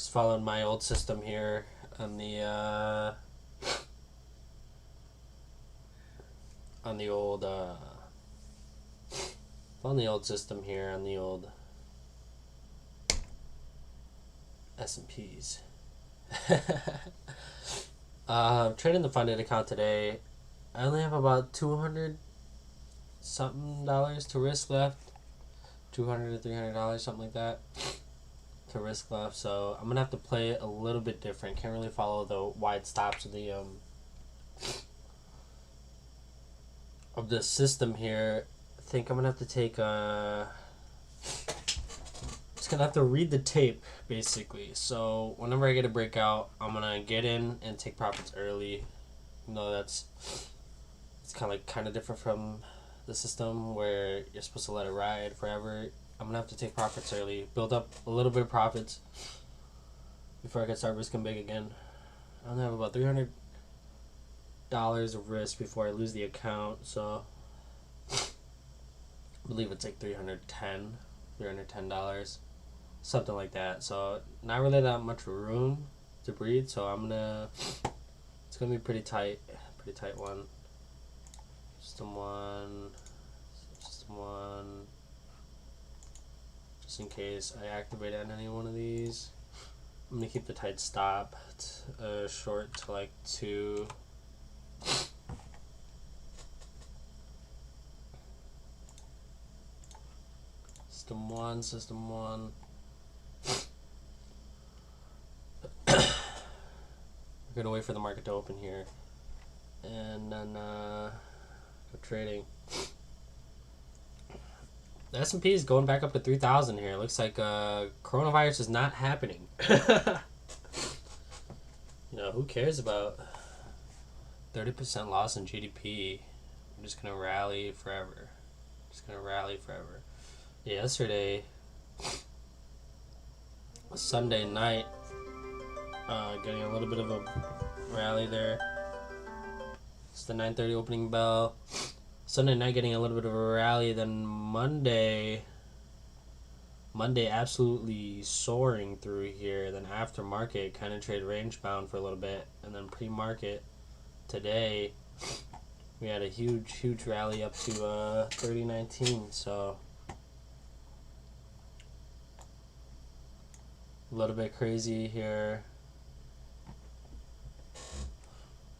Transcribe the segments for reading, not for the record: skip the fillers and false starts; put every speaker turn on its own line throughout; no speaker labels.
Just following my old system here on the old system here on the old S&Ps. Trading the funded account today. I only have about $200 something to risk left. $200 to $300, something like that, to risk left. So I'm gonna have to play it a little bit different. Can't really follow the wide stops of the system here. I think I'm gonna have to take just gonna have to read the tape basically. So whenever I get a breakout, I'm gonna get in and take profits early. You know, it's kind of different from the system where you're supposed to let it ride forever. I'm gonna have to take profits early, build up a little bit of profits before I can start risking big again. I only have about $300 of risk before I lose the account, so I believe it's like $310, something like that. So not really that much room to breathe. So it's gonna be pretty tight one. System one, just in case I activate on any one of these. I'm gonna keep the tight stop short to like 2. System one. We're gonna wait for the market to open here, and then go trading. The S&P is going back up to 3,000 here. Looks like coronavirus is not happening. You know, who cares about 30% loss in GDP? I'm just gonna rally forever. Yeah, yesterday, Sunday night, getting a little bit of a rally there. It's the 9:30 opening bell. Sunday night getting a little bit of a rally. Then Monday absolutely soaring through here. Then after market, kind of trade range bound for a little bit. And then pre-market today, we had a huge rally up to 30.19. So a little bit crazy here.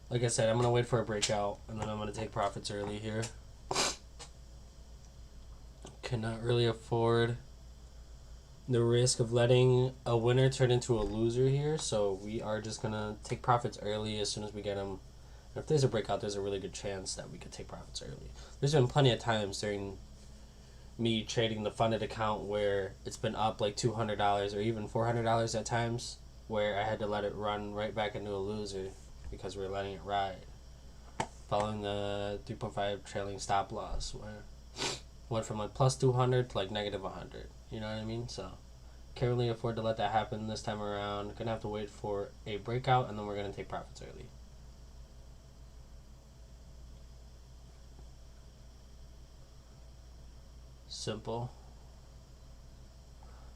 Like I said, I'm going to wait for a breakout, and then I'm going to take profits early here. Cannot really afford the risk of letting a winner turn into a loser here, so we are just going to take profits early as soon as we get them. And if there's a breakout, there's a really good chance that we could take profits early. There's been plenty of times during me trading the funded account where it's been up like $200 or even $400 at times, where I had to let it run right back into a loser because we're letting it ride, following the 3.5 trailing stop loss, where it went from like plus 200 to like negative 100. You know what I mean? So can't really afford to let that happen this time around. Gonna have to wait for a breakout, and then we're gonna take profits early. Simple.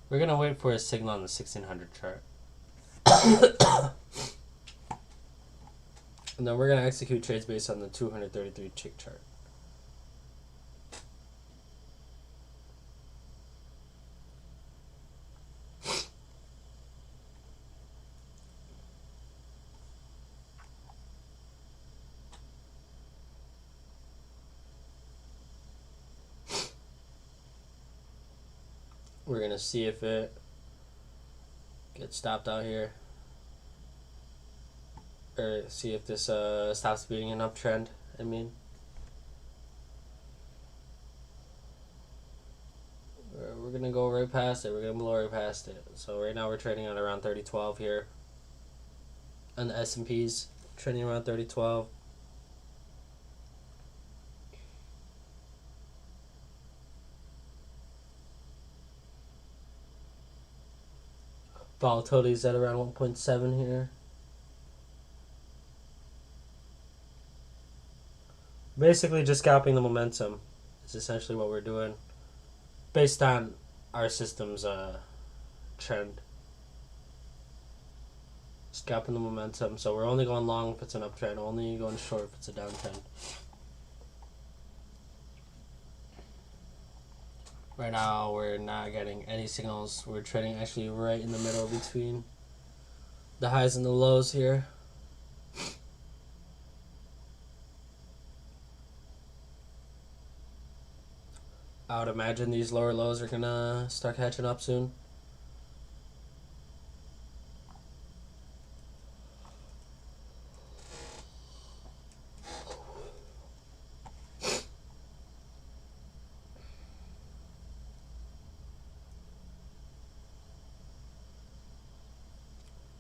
We're gonna wait for a signal on the 1600 chart. And then we're going to execute trades based on the 233 tick chart. We're going to see if it gets stopped out here, or see if this stops being an uptrend. I mean, we're gonna go right past it. We're gonna blow right past it. So right now we're trading at around 30.12 here, and the S&P's trading around 30.12. Volatility is at around 1.7 here. Basically just scalping the momentum is essentially what we're doing based on our system's trend. Scalping the momentum. So we're only going long if it's an uptrend, only going short if it's a downtrend. Right now, we're not getting any signals. We're trading actually right in the middle between the highs and the lows here. I would imagine these lower lows are gonna start catching up soon.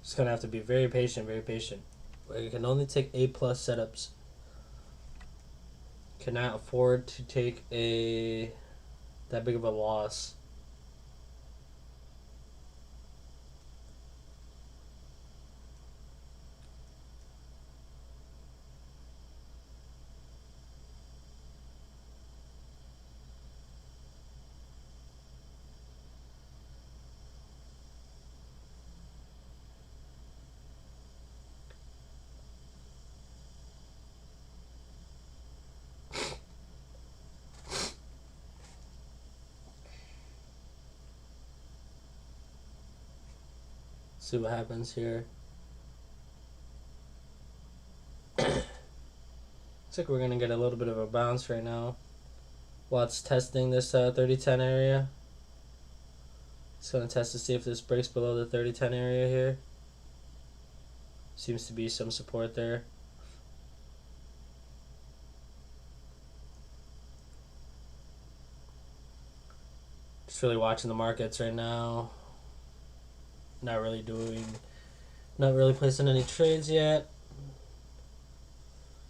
Just gonna have to be very patient, very patient. We can only take A+ setups. Cannot afford to take that big of a loss. See what happens here. Looks like we're gonna get a little bit of a bounce right now while it's testing this 3010 area. It's gonna test to see if this breaks below the 3010 area here. Seems to be some support there. Just really watching the markets right now. Not really placing any trades yet.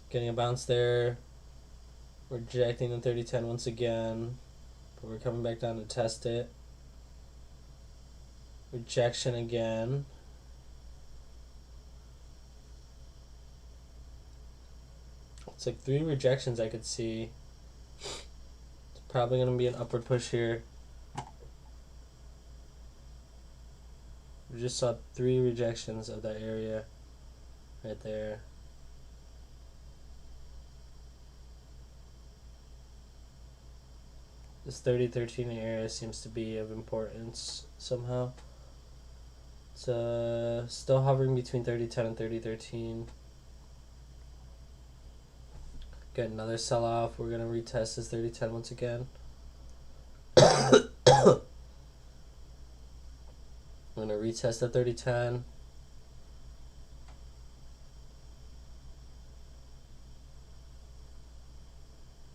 Getting a bounce there. Rejecting the 3010 once again. But we're coming back down to test it. Rejection again. It's like 3 rejections I could see. It's probably going to be an upward push here. We just saw 3 rejections of that area right there. This 3013 area seems to be of importance somehow. It's still hovering between 3010 and 3013. Get another sell-off. We're going to retest this 3010 once again. I'm going to retest the 3010.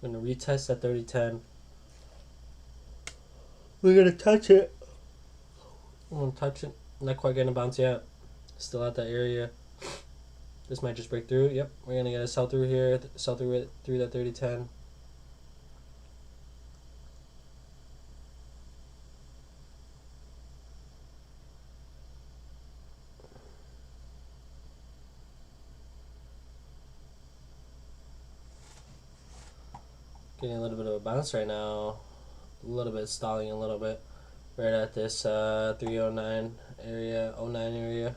I'm going to retest that 3010. We're going to touch it. I'm going to touch it. Not quite getting a bounce yet. Still at that area. This might just break through. Yep, we're going to get a sell through here. Sell through that 3010. Getting a little bit of a bounce right now. A little bit stalling a little bit. Right at this 309 area, 09 area.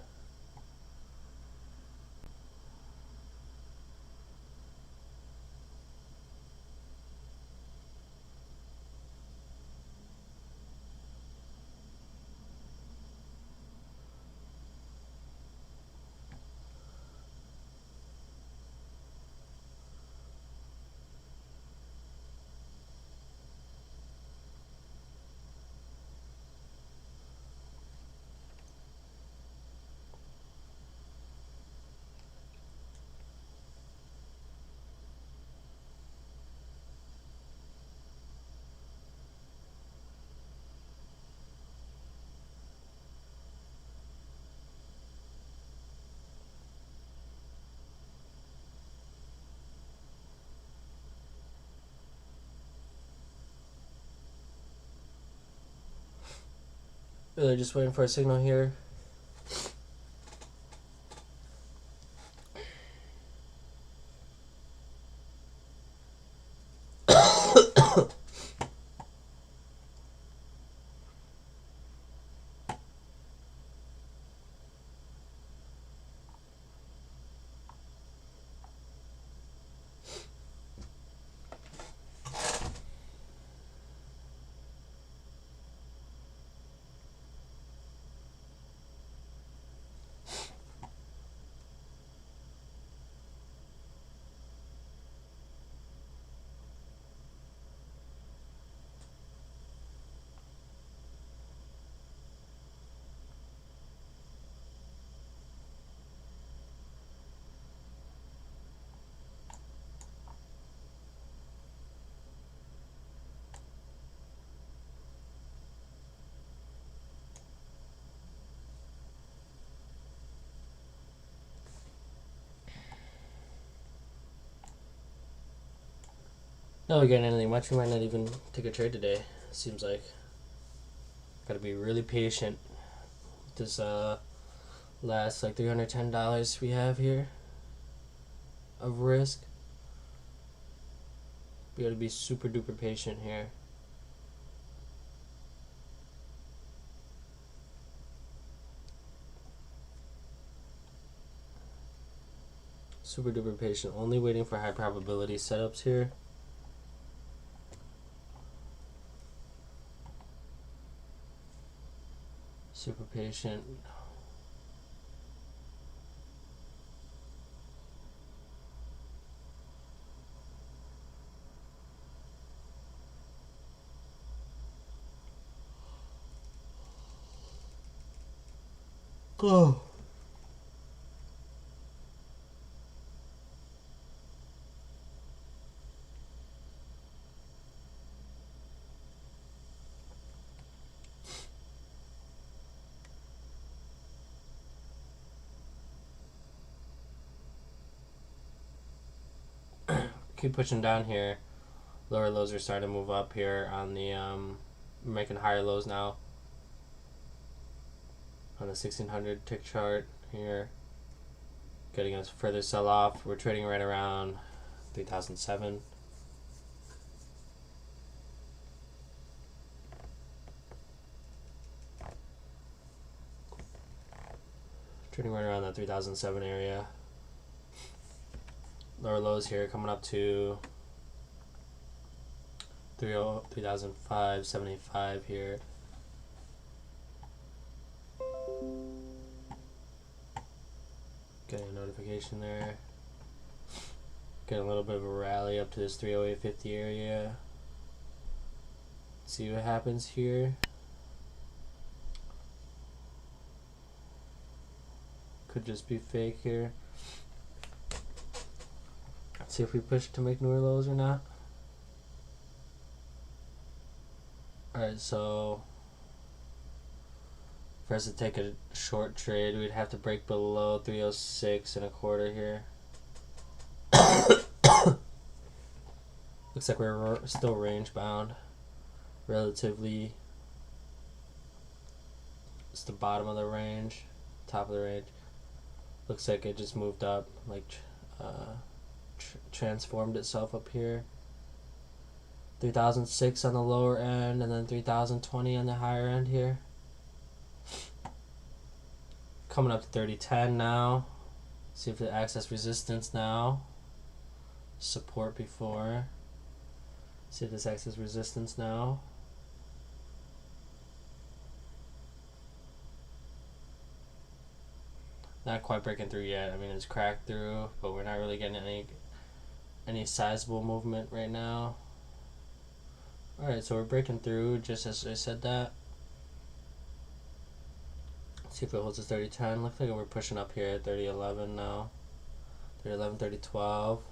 Really just waiting for a signal here. Not really getting anything much. We might not even take a trade today. Seems like. Gotta be really patient. This last like $310 we have here of risk. We gotta be super duper patient here. Super duper patient. Only waiting for high probability setups here. Super patient. Oh. Keep pushing down here. Lower lows are starting to move up here on the making higher lows now on the 1600 tick chart here, getting us further sell off. We're trading right around 3007. Trading right around that 3007 area. Lower lows here coming up to 3005.75 here. Getting a notification there. Getting a little bit of a rally up to this 308.50 area. See what happens here. Could just be fake here. See if we push to make newer lows or not. Alright, so for us to take a short trade, we'd have to break below 306.25 here. Looks like we're still range bound. Relatively, it's the bottom of the range, top of the range. Looks like it just moved up, like transformed itself up here. 3006 on the lower end, and then 3020 on the higher end here. Coming up to 3010 now. See if it access resistance now. Support before. See if this access resistance now. Not quite breaking through yet. I mean, it's cracked through, but we're not really getting any sizable movement right now. Alright, so we're breaking through just as I said that. Let's see if it holds a 3010. Looks like we're pushing up here at 3011 now. 3011, 3012.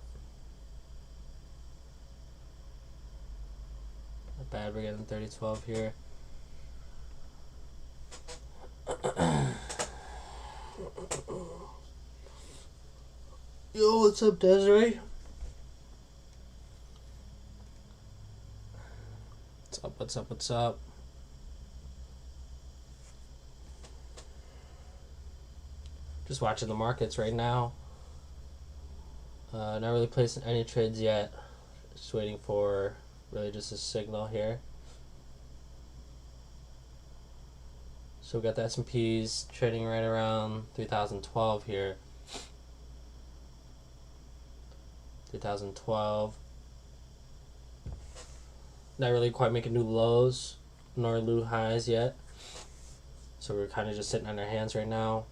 Not bad, we're getting 3012 here. Yo, what's up, Desiree? What's up, what's up, what's up? Just watching the markets right now. Not really placing any trades yet. Just waiting for really just a signal here. So we got the S&Ps trading right around 3012 here. 3012. Not really quite making new lows nor new highs yet. So we're kind of just sitting on our hands right now.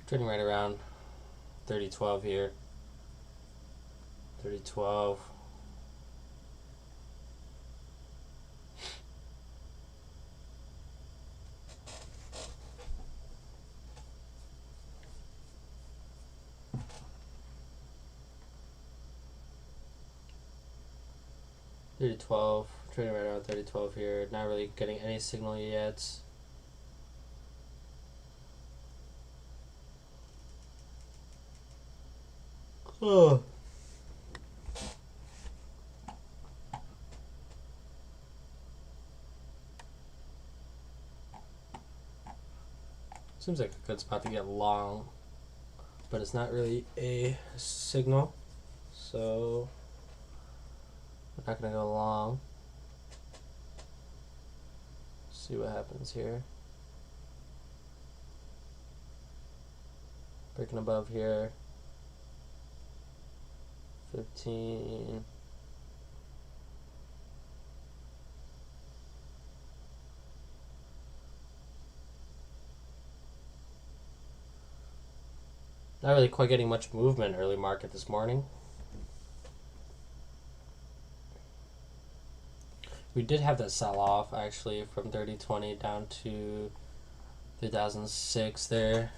Trading right around 30.12 here. 30.12. Trading right around 30.12 here. Not really getting any signal yet. Oh. Seems like a good spot to get long, but it's not really a signal, so we're not gonna go long. See what happens here. Breaking above here. 15. Not really quite getting much movement early market this morning. We did have that sell off actually from 30.20 down to 2006 there.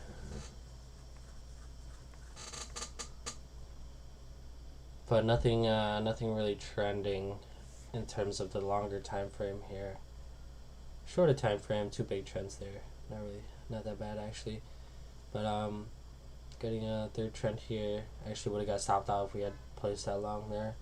But nothing really trending in terms of the longer time frame here. Shorter time frame, two big trends there. Not that bad actually. But getting a third trend here. Actually would have got stopped out if we had placed that long there.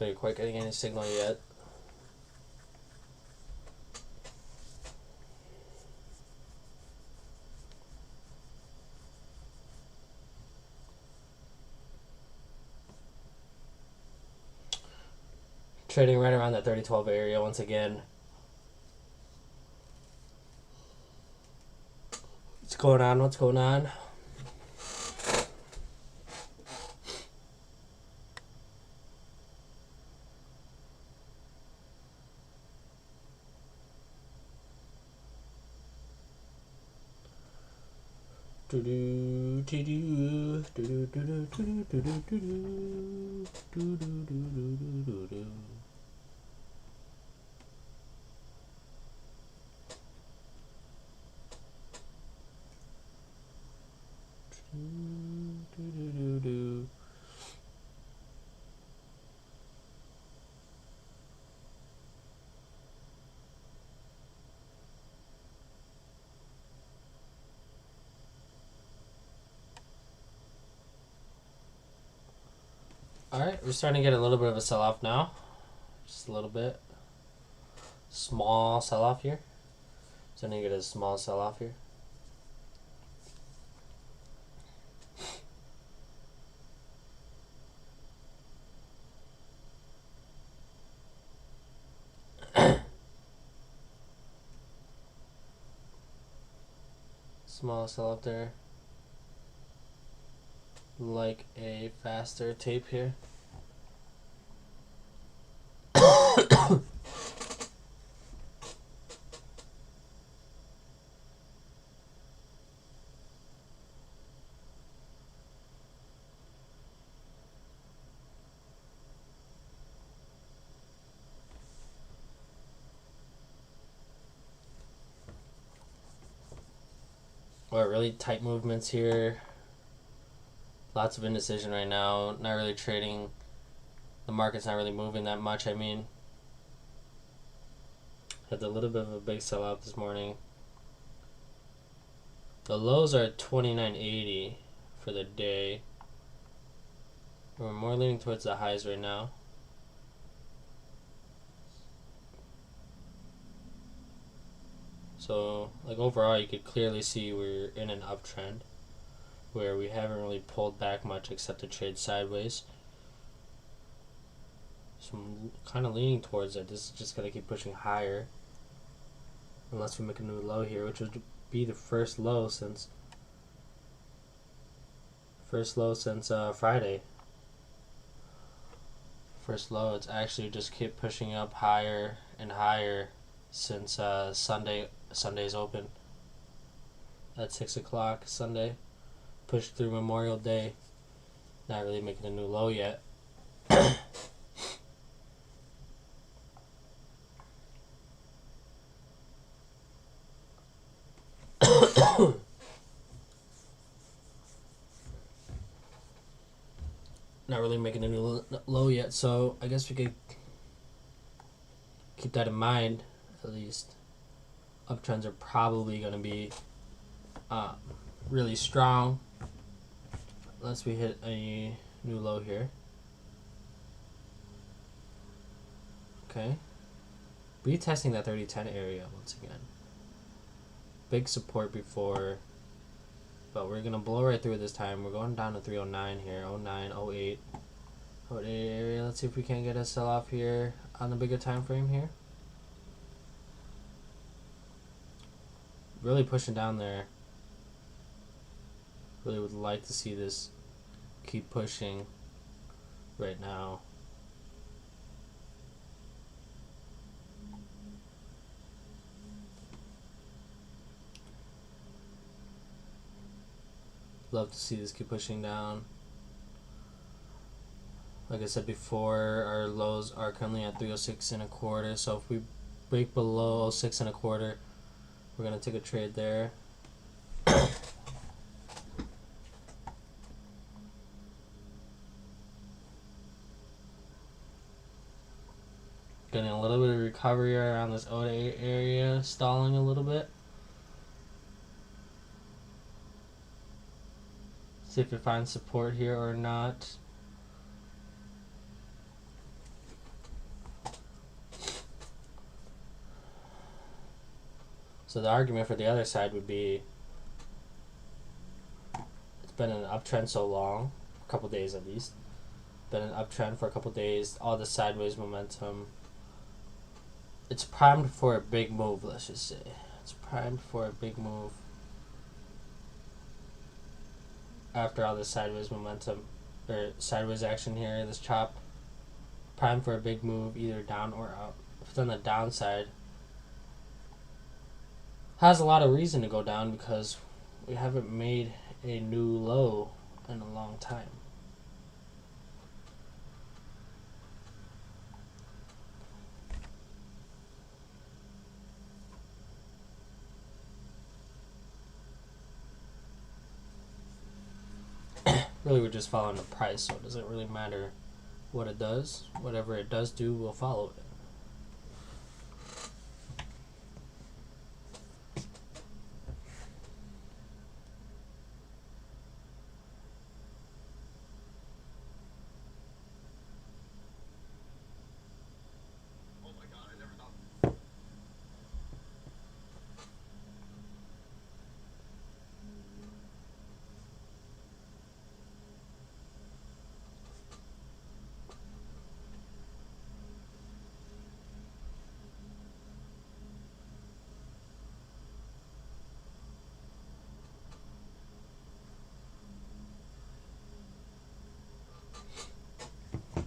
Not quite getting any signal yet. Trading right around that 30.12 area once again. What's going on? What's going on? Alright, we're starting to get a little bit of a sell-off now. Just a little bit. Small sell-off here. Starting to get a small sell-off here. Small sell-off there. Like a faster tape here. But really tight movements here. Lots of indecision right now. Not really trading. The market's not really moving that much. I mean, had a little bit of a big sellout this morning. The lows are at 29.80 for the day. We're more leaning towards the highs right now. So, like overall, you could clearly see we're in an uptrend where we haven't really pulled back much except to trade sideways. So I'm kind of leaning towards it. This is just going to keep pushing higher unless we make a new low here, which would be the first low since Friday. First low. It's actually just kept pushing up higher and higher since Sunday's open at 6 o'clock Sunday. Pushed through Memorial Day. Not really making a new low yet. Not really making a new low yet, so I guess we could keep that in mind at least. Uptrends are probably going to be really strong unless we hit a new low here. Okay. Retesting that 30-10 area once again. Big support before, but we're going to blow right through it this time. We're going down to 309 here, 09, 08. 08 area. Let's see if we can get a sell-off here on the bigger time frame here. Really pushing down there. Really would like to see this keep pushing right now. Love to see this keep pushing down. Like I said before, our lows are currently at 306 and a quarter. So if we break below 6 and a quarter, we're gonna take a trade there. Getting a little bit of recovery around this 08 area, stalling a little bit. See if we find support here or not. So the argument for the other side would be it's been an uptrend so long, a couple days at least. Been an uptrend for a couple days, all the sideways momentum. It's primed for a big move, let's just say. It's primed for a big move. After all this sideways momentum, or sideways action here, this chop, primed for a big move, either down or up. If it's on the downside, has a lot of reason to go down because we haven't made a new low in a long time. Really, we're just following the price, so it doesn't really matter what it does. Whatever it does do, we'll follow it.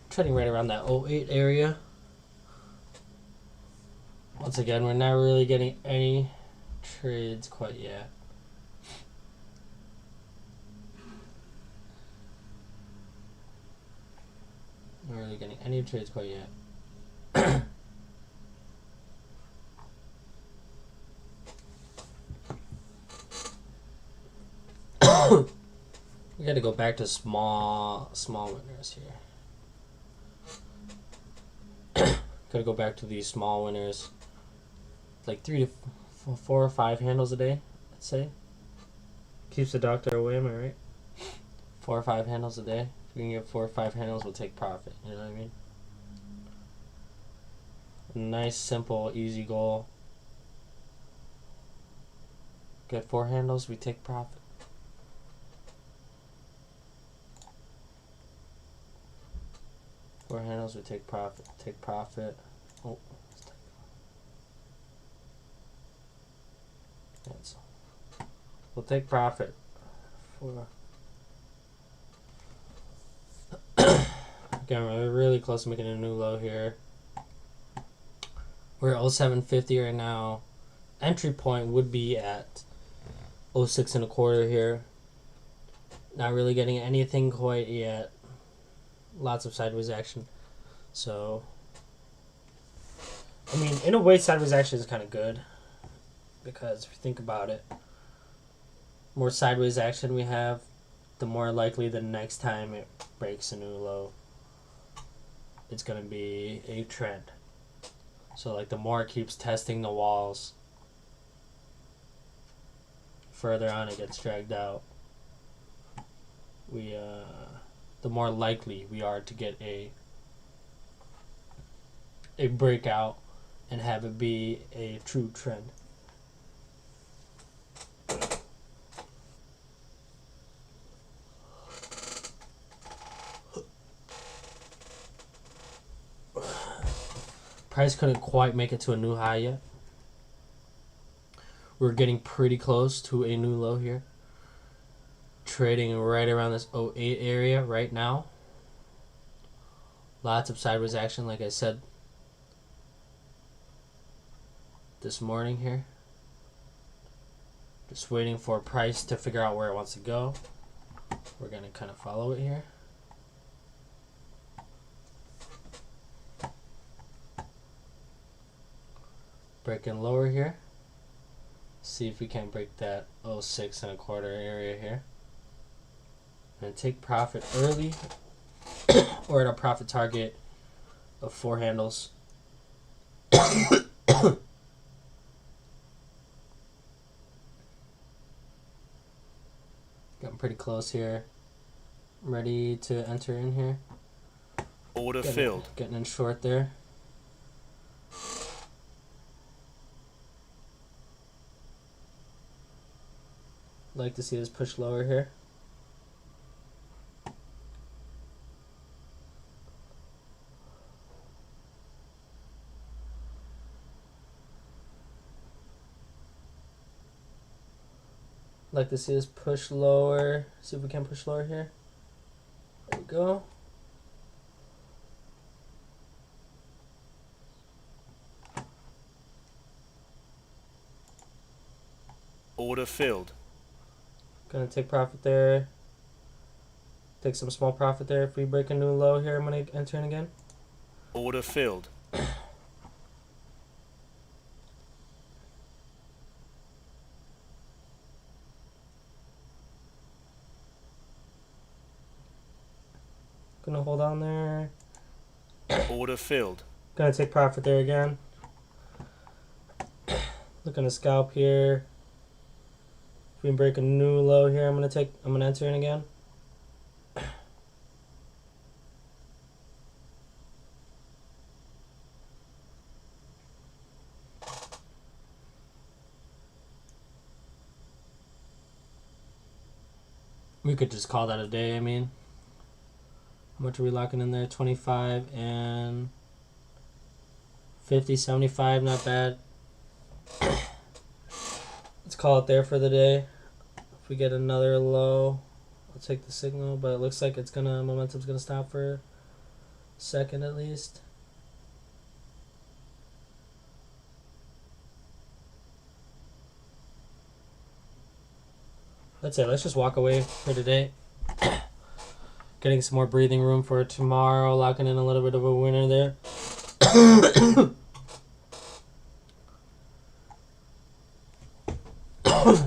Trading right around that 08 area. Once again, we're not really getting any trades quite yet. Not really getting any trades quite yet. We got to go back to small winners here. Got to go back to these small winners. Like 3 to 4 or 5 handles a day, I'd say. Keeps the doctor away, am I right? 4 or 5 handles a day. If we can get 4 or 5 handles, we'll take profit. You know what I mean? Nice, simple, easy goal. Get 4 handles, we take profit. Four handles, we take profit. Take profit. Oh, cancel. We'll take profit. Again, we're really close to making a new low here. We're at 0750 right now. Entry point would be at 06 and a quarter here. Not really getting anything quite yet. Lots of sideways action. So, I mean, in a way, sideways action is kind of good. Because if you think about it, more sideways action we have, the more likely the next time it breaks a new low, it's going to be a trend. So, like, the more it keeps testing the walls, further on it gets dragged out. The more likely we are to get a breakout and have it be a true trend. Price couldn't quite make it to a new high yet. We're getting pretty close to a new low here. Trading right around this 08 area right now. Lots of sideways action, like I said this morning here. Just waiting for price to figure out where it wants to go. We're going to kind of follow it here. Breaking lower here. See if we can break that 06 and a quarter area here. And take profit early or at a profit target of 4 handles. Getting pretty close here. I'm ready to enter in here.
Order filled.
Getting in short there. Like to see this push lower here. Like to see this push lower. See if we can push lower here. There we go.
Order filled.
Gonna take profit there. Take some small profit there. If we break a new low here, I'm gonna enter in again.
Order filled.
Gonna hold on there.
Order filled.
Gonna take profit there again. Looking to scalp here. If we break a new low here, I'm gonna enter in again. We could just call that a day, I mean. How much are we locking in there? 25 and 50, 75, not bad. Let's call it there for the day. If we get another low, I'll take the signal, but it looks like momentum's gonna stop for a second at least. That's it. Let's just walk away for today. Getting some more breathing room for tomorrow. Locking in a little bit of a winner there.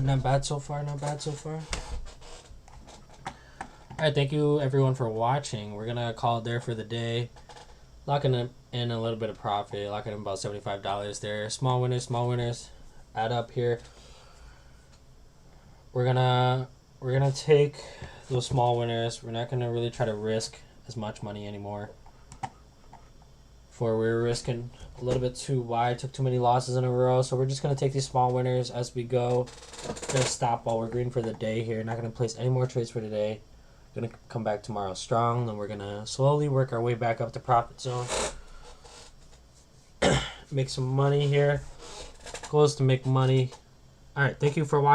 Not bad so far. Not bad so far. All right, thank you everyone for watching. We're gonna call it there for the day. Locking in a little bit of profit. Locking in about $75 there. Small winners. Add up here. We're gonna take those small winners. We're not gonna really try to risk as much money anymore. For we're risking a little bit too wide, took too many losses in a row, so we're just gonna take these small winners as we go. Gonna stop while we're green for the day here. Not gonna place any more trades for today. Gonna come back tomorrow strong, then we're gonna slowly work our way back up to profit zone. Make some money here. Goal is to make money. All right, thank you for watching.